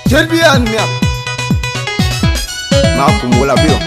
Chelbiania Makumula Bill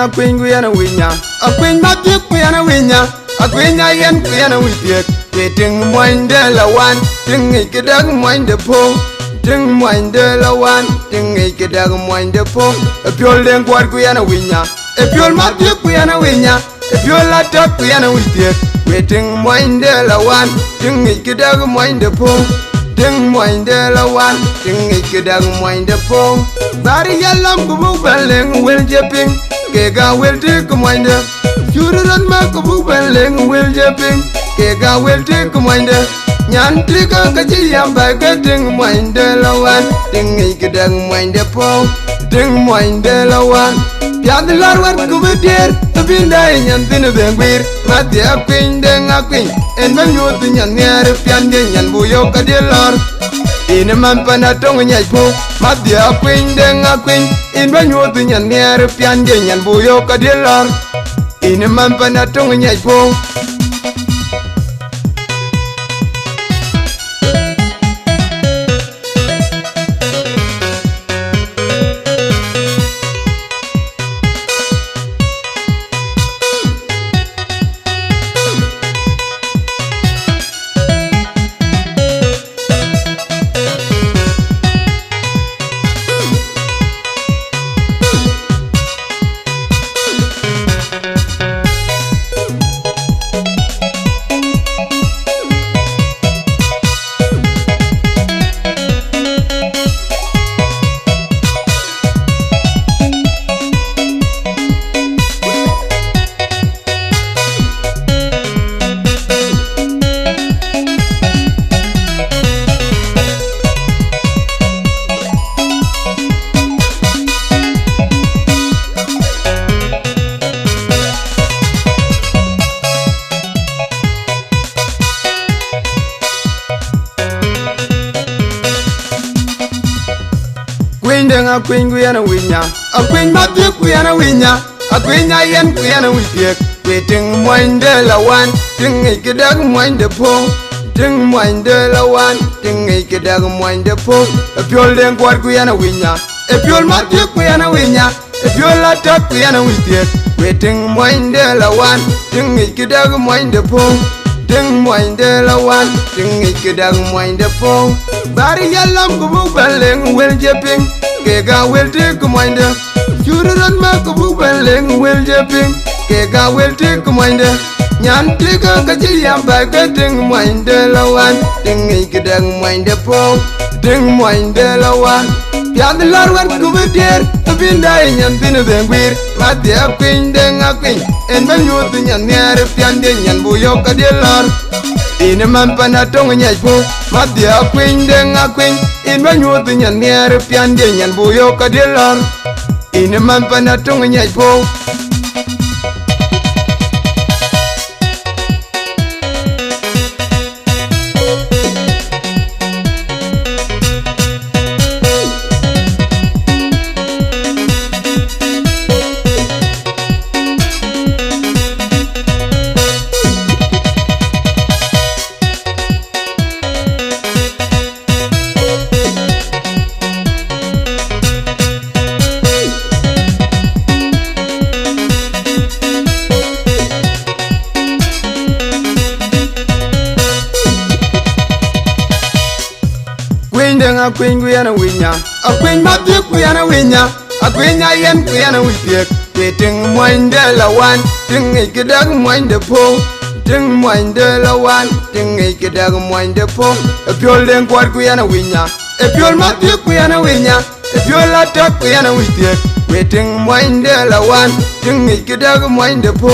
a queen Guyana Winya, a queen Matthew Guyana Winya, a queen Ian Guyana Withiek, waiting wine de la one, ting a kidag wine the po, ting wine de la one, ting a kidag wine the po, a pure link what Guyana Winya, a pure Matthew Guyana Winya, a pure laptop Guyana Withiek, waiting wine de la one, ting a kidag wine the po. Ding moin de la wan, ding ikidang moin de po. Bari yalam kubu baleng will jepping, kega will take moin de. Jururan ma kubu baleng will jepping, kega will take moin de. Nyan tika kaji yam ba ding moin de la wan, ding ikidang moin de po. Ding moin de la wan. Piad lar wat kubu der, tabinda nyan tinu bengwir, mati akwing deng akwing. En man yut nyan nere pian de nyan buyo ka de lor. In a man pana tong nyai po, mati akwing deng akwing. In man yut nyan nere pian de nyan buyo ka de lor. In a man pana tong nyai po. A queen Guyana Winya, a queen Matthew Guyana Winya, a queen Ian Guyana Withiek, waiting moin de la one, ting a kidag moin de po, ting moin de la one, ting a kidag moin de po, a pure link what Guyana Winya, a pure Matthew Guyana Winya, a pure laptop Guyana Withiek, waiting moin de la one, ting a kidag moin de po. Ding moin de la one, ting ikidag moin de po. Bari yalam kubu baleng will jepping, kega will take moin de. Jururan ma kubu baleng will jepping, kega will take moin de. Nyan tika kaji yam ba ding moin de la one, ting ikidag moin de po. Ding moin de la one. Piad lar wan kubu der, tabinda nyan tinu bengwir, mati akwing deng akwing. En man yut nyan nere pian de nyan buyo ka de lor. In a man pana tong nyai po, mati akwing deng akwing. In man yut nyan nere pian de nyan buyo ka de lor. In a man pana tong nyai po. A queen Guyana Winya, a queen Matthew Guyana Winya, a queen Ian Guyana Withiek, waiting moin de la one, ting a kidag moin de po, ting moin de la one, ting a kidag moin de po, a pure link what Guyana Winya, a pure Matthew Guyana Winya, a pure laptop Guyana Withiek, waiting moin de la one, ting a kidag moin de po.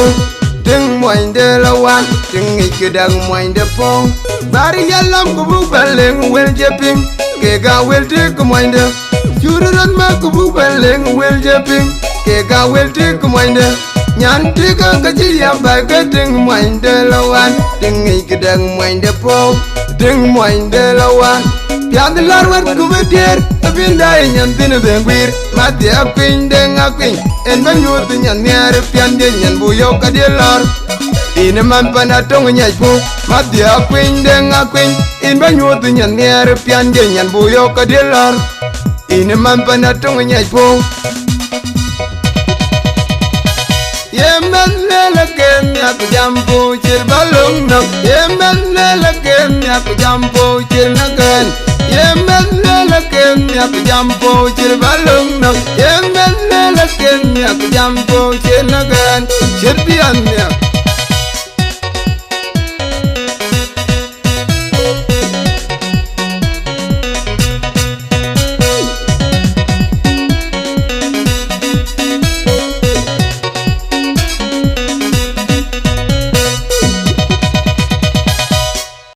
Ding moin de la one, ting ikidag moin de po. Bari yalam kubu baleng will jepping, kega will take moin de. Jururan ma kubu baleng will jepping, kega will take moin de. nyan tiga kaji ya baga ding mwinde lawan ding ikidang mwinde po ding mwinde lawan piad larwar kubedir abinda nyan tin bengwir mati akwin ding akwin en banyut nyan nyar piande nyan buyo kadilor ine mampana tong nyai pu mati akwin ding akwin en banyut nyan nyar piande nyan buyo kadilor ine mampana tong nyai pu yemen lela kem ya jampo chir balung nak yemen lela kem ya jampo chir nagan yemen lela kem ya jampo chir balung nak yemen lela kem ya jampo chir nagan chir pian ya